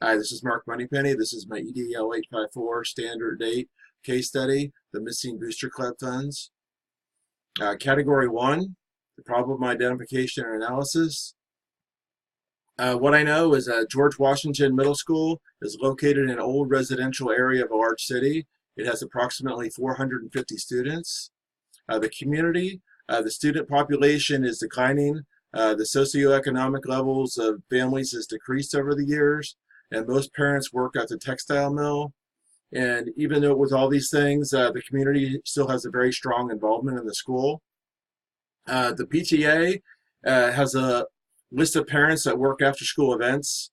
Hi, this is Mark Moneypenny. This is my EDL 854 standard 8 case study, the missing booster club funds. Category 1, the problem identification and analysis. What I know is George Washington Middle School is located in an old residential area of a large city. It has approximately 450 students. The community, the student population is declining. The socioeconomic levels of families has decreased over the years, and most parents work at the textile mill. And even though with all these things, the community still has a very strong involvement in the school. The PTA has a list of parents that work after school events.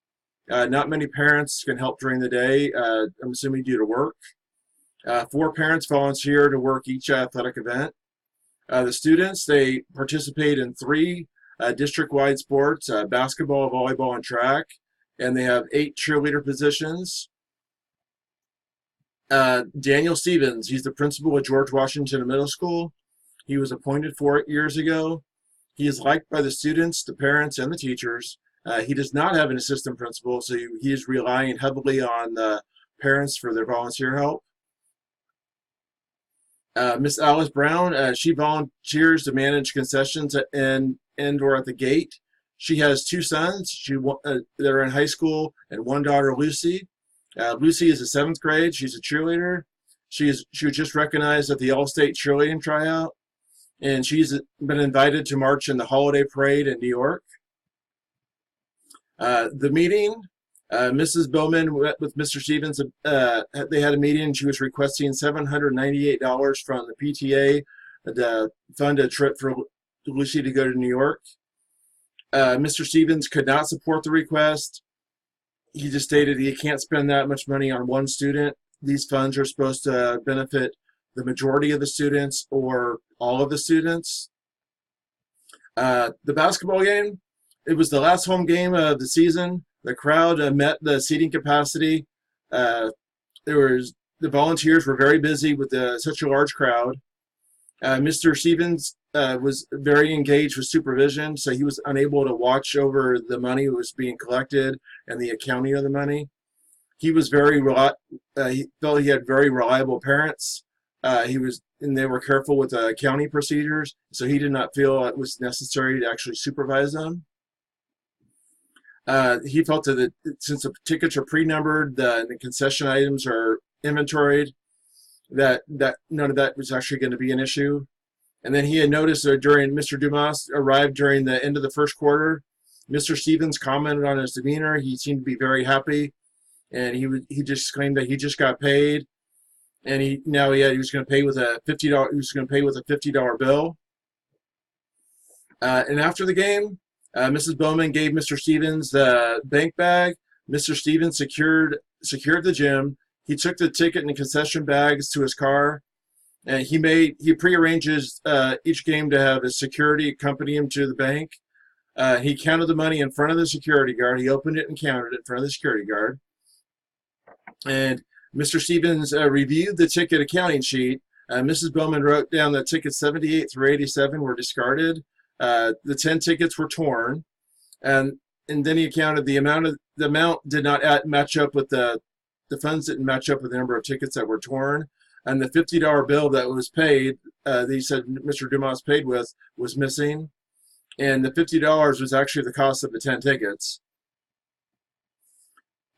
Not many parents can help during the day, I'm assuming due to work. 4 parents volunteer to work each athletic event. The students, they participate in 3 district-wide sports, basketball, volleyball, and track, and they have 8 cheerleader positions. Daniel Stevens, he's the principal at George Washington Middle School. He was appointed 4 years ago. He is liked by the students, the parents, and the teachers. He does not have an assistant principal, so he is relying heavily on the parents for their volunteer help. Miss Alice Brown, she volunteers to manage concessions and or at the gate. She has 2 sons that are in high school and 1 daughter, Lucy. Lucy is in 7th grade. She's a cheerleader. She was just recognized at the All-State cheerleading tryout, and she's been invited to march in the holiday parade in New York. The meeting, Mrs. Bowman met with Mr. Stevens. They had a meeting. She was requesting $798 from the PTA to fund a trip for Lucy to go to New York. Mr. Stevens could not support the request. He just stated he can't spend that much money on one student. These funds are supposed to benefit the majority of the students or all of the students. The basketball game, it was the last home game of the season. The crowd met the seating capacity. The volunteers were very busy with such a large crowd. Mr. Stevens was very engaged with supervision, so he was unable to watch over the money that was being collected and the accounting of the money. He was he felt he had very reliable parents. And they were careful with the accounting procedures, so he did not feel it was necessary to actually supervise them. He felt that since the tickets are pre-numbered, the concession items are inventoried, that none of that was actually going to be an issue. And then he had noticed that during Mr. Dumas arrived during the end of the first quarter, Mr. Stevens commented on his demeanor. He seemed to be very happy, and he just claimed that he just got paid, and he was going to pay with a $50 bill. And after the game, Mrs. Bowman gave Mr. Stevens the bank bag. Mr. Stevens secured the gym. He took the ticket and concession bags to his car, and he prearranges each game to have his security accompany him to the bank. He counted the money in front of the security guard. He opened it and counted it in front of the security guard. And Mr. Stevens reviewed the ticket accounting sheet. Mrs. Bowman wrote down that tickets 78 through 87 were discarded. The 10 tickets were torn, and then he counted the amount did not match up with the funds didn't match up with the number of tickets that were torn, and the $50 bill that was paid, that he said Mr. Dumas paid with, was missing, and the $50 was actually the cost of the 10 tickets.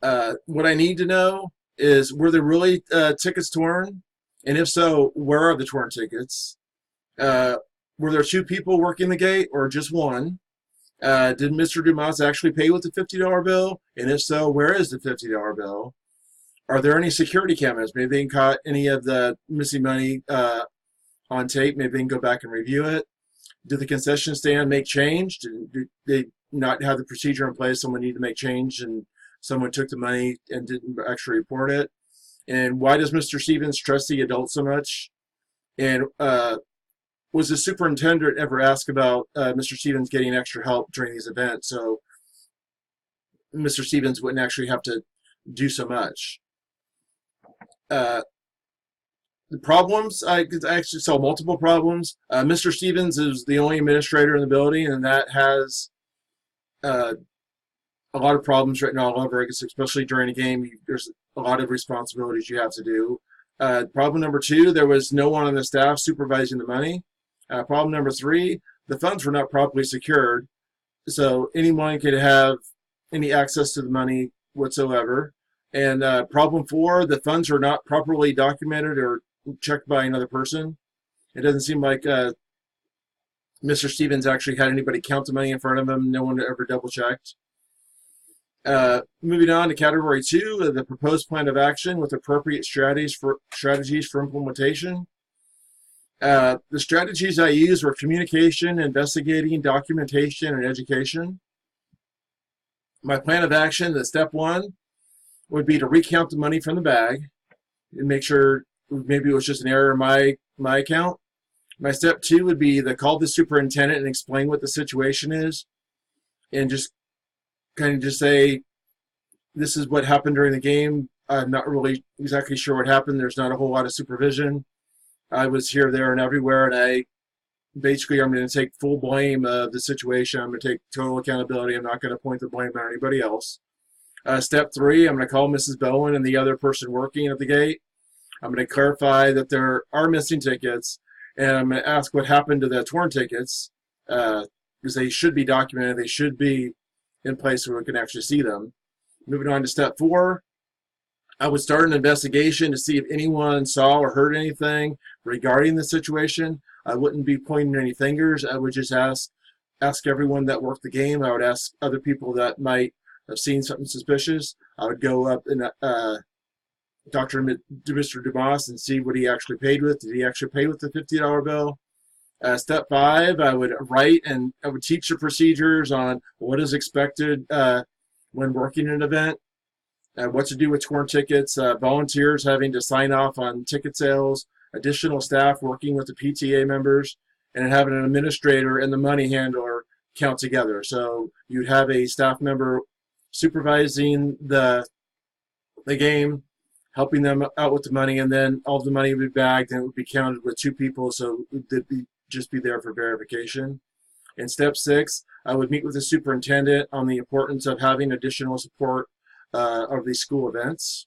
What I need to know is, were there really tickets torn? And if so, where are the torn tickets? Were there 2 people working the gate or just one? Did Mr. Dumas actually pay with the $50 bill? And if so, where is the $50 bill? Are there any security cameras? Maybe they can caught any of the missing money on tape. Maybe they can go back and review it. Did the concession stand make change? Did they not have the procedure in place? Someone needed to make change and someone took the money and didn't actually report it? And why does Mr. Stevens trust the adults so much? And was the superintendent ever asked about Mr. Stevens getting extra help during these events, so Mr. Stevens wouldn't actually have to do so much? The problems, I actually saw multiple problems. Mr. Stevens is the only administrator in the building, and that has a lot of problems written all over it, especially during a game. There's a lot of responsibilities you have to do. Problem number 2, there was no one on the staff supervising the money. Problem number 3, the funds were not properly secured, so anyone could have any access to the money whatsoever. And problem 4, the funds are not properly documented or checked by another person. It doesn't seem like Mr. Stevens actually had anybody count the money in front of him. No one ever double checked. Moving on to category 2, the proposed plan of action with appropriate strategies for implementation. The strategies I used were communication, investigating, documentation, and education. My plan of action, the step 1, would be to recount the money from the bag and make sure maybe it was just an error in my account. My step 2 would be to call the superintendent and explain what the situation is, and just kind of just say, this is what happened during the game. I'm not really exactly sure what happened. There's not a whole lot of supervision. I was here, there, and everywhere, and I'm going to take full blame of the situation. I'm going to take total accountability. I'm not going to point the blame on anybody else. Step 3, I'm going to call Mrs. Bowen and the other person working at the gate. I'm going to clarify that there are missing tickets, and I'm going to ask what happened to the torn tickets, because they should be documented. They should be in place where we can actually see them. Moving on to step 4, I would start an investigation to see if anyone saw or heard anything regarding the situation. I wouldn't be pointing any fingers. I would just ask everyone that worked the game. I would ask other people that might have seen something suspicious. I would go up and talk to Mr. Dumas and see what he actually paid with. Did he actually pay with the $50 bill? Step 5, I would write and I would teach the procedures on what is expected when working an event. What to do with torn tickets, volunteers having to sign off on ticket sales, additional staff working with the PTA members, and having an administrator and the money handler count together. So you'd have a staff member supervising the game, helping them out with the money, and then all the money would be bagged and it would be counted with 2 people, so it would just be there for verification. In step 6, I would meet with the superintendent on the importance of having additional support of these school events.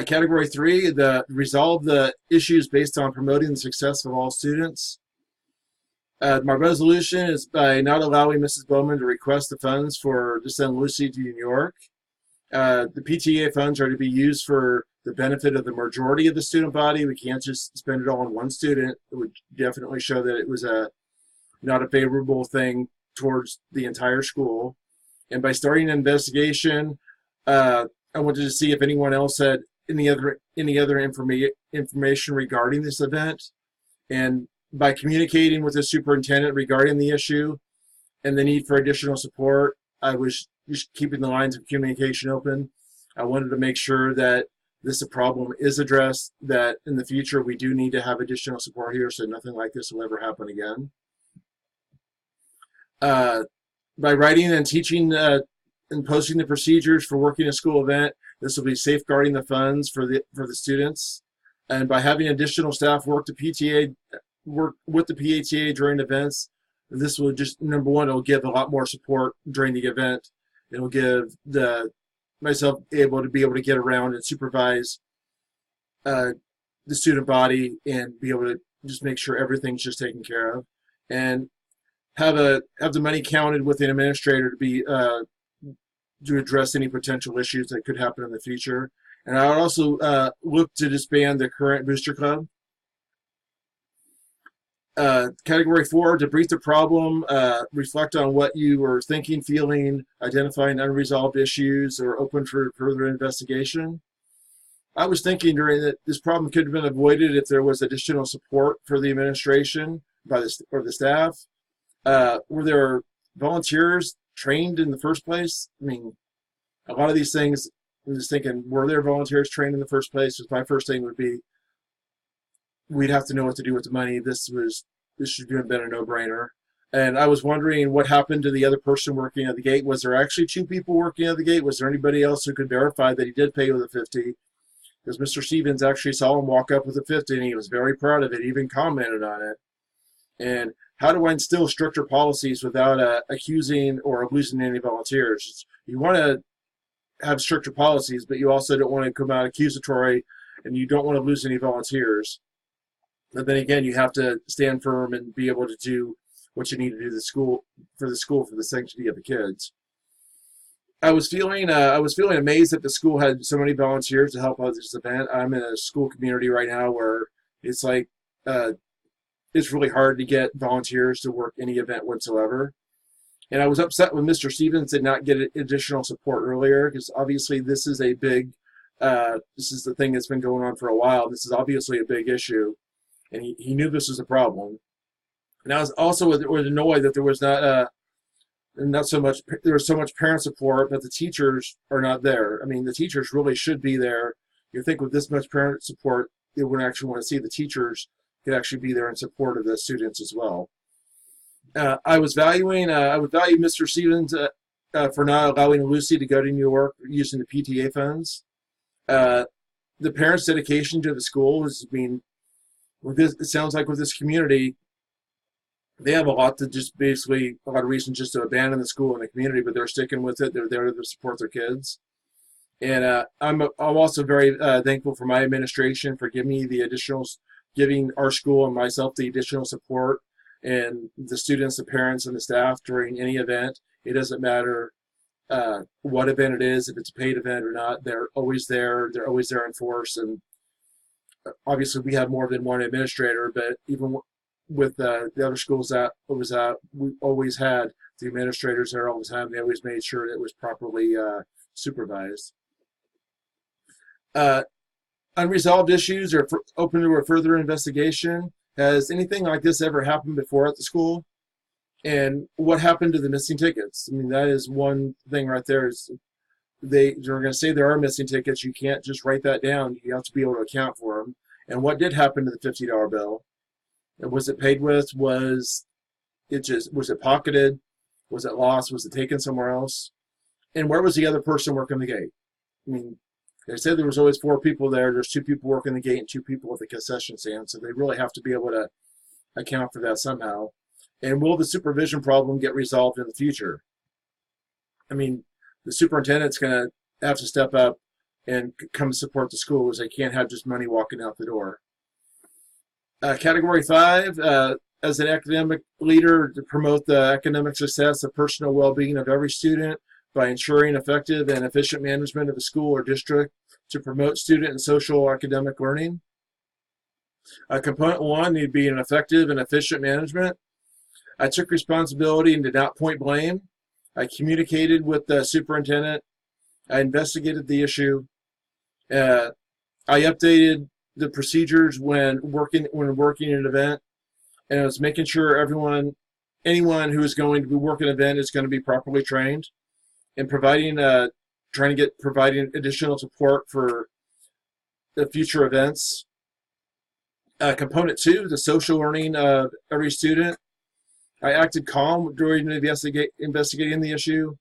Category 3, resolve the issues based on promoting the success of all students. My resolution is by not allowing Mrs. Bowman to request the funds to send Lucy to New York. The PTA funds are to be used for the benefit of the majority of the student body. We can't just spend it all on one student. It would definitely show that it was not a favorable thing towards the entire school. And by starting an investigation, I wanted to see if anyone else had any other information regarding this event. And by communicating with the superintendent regarding the issue and the need for additional support, I was just keeping the lines of communication open. I wanted to make sure that this problem is addressed, that in the future we do need to have additional support here so nothing like this will ever happen again. By writing and teaching and posting the procedures for working a school event, this will be safeguarding the funds for the students. And by having additional staff work with the PTA during events, this will just, number 1, it'll give a lot more support during the event. It'll give myself able to get around and supervise the student body and be able to just make sure everything's just taken care of, and have the money counted with an administrator to address any potential issues that could happen in the future. And I would also look to disband the current booster club. Category 4, debrief the problem, reflect on what you were thinking, feeling, identifying unresolved issues, or open for further investigation. I was thinking during that this problem could have been avoided if there was additional support for the administration or the staff. Were there volunteers trained in the first place? I mean, a lot of these things, I'm just thinking, were there volunteers trained in the first place? Because my first thing would be, we'd have to know what to do with the money. This should have been a no-brainer. And I was wondering what happened to the other person working at the gate. Was there actually 2 people working at the gate? Was there anybody else who could verify that he did pay with a 50? Because Mr. Stevens actually saw him walk up with a 50, and he was very proud of it. He even commented on it. And how do I instill stricter policies without accusing or losing any volunteers? You want to have stricter policies, but you also don't want to come out accusatory, and you don't want to lose any volunteers. But then again, you have to stand firm and be able to do what you need to do for the sanctity of the kids. I was feeling amazed that the school had so many volunteers to help out this event. I'm in a school community right now where it's like it's really hard to get volunteers to work any event whatsoever. And I was upset when Mr. Stevens did not get additional support earlier, because obviously this is a big, this is the thing that's been going on for a while. This is obviously a big issue, and he knew this was a problem. And I was also annoyed that there was not so much parent support, but the teachers are not there. I mean, the teachers really should be there. You think with this much parent support, you wouldn't actually want to see the teachers could actually be there in support of the students as well. I would value Mr. Stevens for not allowing Lucy to go to New York using the PTA funds. The parents' dedication to the school is, it sounds like with this community, they have a lot of reasons just to abandon the school and the community, but they're sticking with it. They're there to support their kids. And I'm also very thankful for my administration for giving our school and myself the additional support, and the students, the parents, and the staff during any event. It doesn't matter what event it is, if it's a paid event or not. They're always there. They're always there in force. And obviously, we have more than one administrator, but even with the other schools that we always had the administrators there all the time. They always made sure it was properly supervised. Unresolved issues are open to a further investigation. Has anything like this ever happened before at the school? And what happened to the missing tickets? I mean, that is one thing right there. They're going to say there are missing tickets. You can't just write that down. You have to be able to account for them. And what did happen to the $50 bill? Was it paid with? Was it pocketed? Was it lost? Was it taken somewhere else? And where was the other person working the gate? I mean, they said there was always 4 people there. There's 2 people working the gate and 2 people at the concession stand. So they really have to be able to account for that somehow. And will the supervision problem get resolved in the future? I mean, the superintendent's going to have to step up and come support the schools. They can't have just money walking out the door. Category 5, as an academic leader, to promote the academic success and personal well-being of every student by ensuring effective and efficient management of the school or district to promote student and social academic learning. Component 1 need to be an effective and efficient management. I took responsibility and did not point blame. I communicated with the superintendent. I investigated the issue. I updated the procedures when working an event, and I was making sure anyone who is going to be working an event is going to be properly trained, and providing additional support for the future events. Component 2, the social learning of every student. I acted calm during investigating the issue.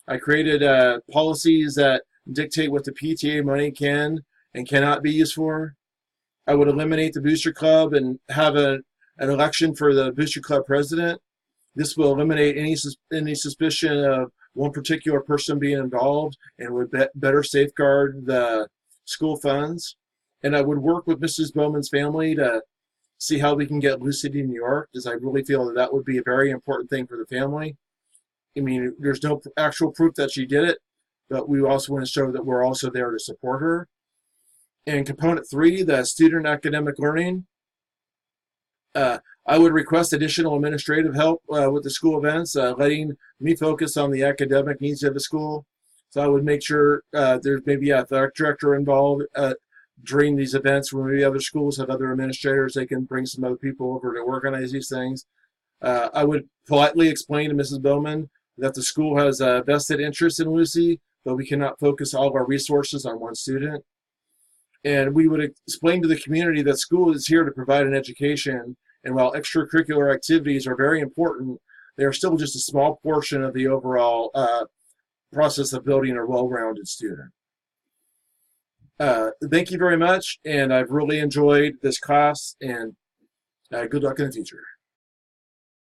I created policies that dictate what the PTA money can and cannot be used for. I would eliminate the Booster Club and have an election for the Booster Club president. This will eliminate any suspicion of one particular person being involved and would better safeguard the school funds. And I would work with Mrs. Bowman's family to see how we can get Lucy to New York, because I really feel that would be a very important thing for the family. I mean, there's no actual proof that she did it, but we also want to show that we're also there to support her. And component 3, the student academic learning. I would request additional administrative help with the school events, letting me focus on the academic needs of the school. So I would make sure there's maybe a athletic director involved during these events. When maybe other schools have other administrators, they can bring some other people over to organize these things. I would politely explain to Mrs. Bowman that the school has a vested interest in Lucy, but we cannot focus all of our resources on one student. And we would explain to the community that school is here to provide an education, and while extracurricular activities are very important, they are still just a small portion of the overall process of building a well-rounded student. Thank you very much, and I've really enjoyed this class, and good luck in the future.